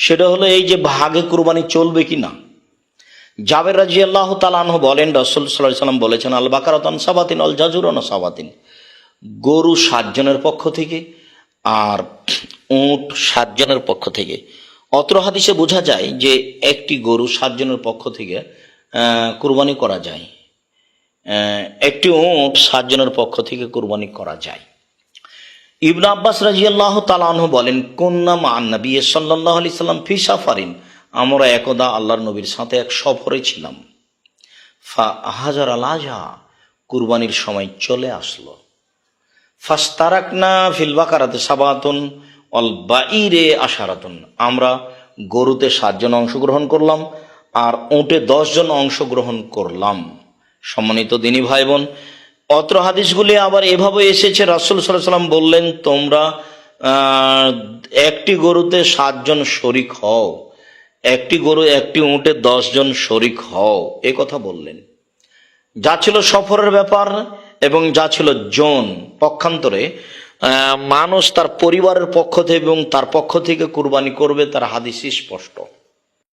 সেটা হলো এই যে ভাগে কুরবানি চলবে কি না। জাবের রাদিয়াল্লাহু তাআলা আনহু বলেন, রাসূল সাল্লাল্লাহু আলাইহি ওয়াসাল্লাম বলেছেন, আল বাকারাতান সাবাতিন আল জাজুরান সাবাতিন, গরু 7 জনের পক্ষ থেকে আর উট 7 জনের পক্ষ থেকে। অত্র হাদিসে বোঝা যায় যে একটি গরু 7 জনের পক্ষ থেকে কুরবানি করা যায়, একটি উট 7 জনের পক্ষ থেকে কুরবানি করা যায়। ইবনে আব্বাস রাদিয়াল্লাহু তাআলা আনহু বলেন, কুন্না মা'আন নবী সাল্লাল্লাহু আলাইহি সাল্লাম ফি সাফারিন, আমরা একদা আল্লাহর নবীর সাথে এক সফরে ছিলাম। ফা হাজার আল আজহা, কুরবানির সময় চলে আসলো। ফাস্তারাকনা ফিল বাকারাতে সাবাতুন অল বাইরে আশারাতুন, আমরা গরুতে 7 জন অংশগ্রহণ করলাম আর উটে 10 জন অংশগ্রহণ করলাম। সম্মানিত দিনী ভাই বোন, অত্র হাদিসগুলি আবার এভাবে এসেছে, রাসূল সাল্লাল্লাহু আলাইহি সাল্লাম বললেন, তোমরা একটি গরুতে 7 জন শরিক হও, একটি গরু একটি উটে 10 জন শরিক হও, এ কথা বললেন। যা ছিল সফরের ব্যাপার এবং যা ছিল জন পক্ষান্তরে মানুষ তার পরিবারের পক্ষ থেকে এবং তার পক্ষ থেকে কুরবানি করবে, তার হাদিস স্পষ্ট।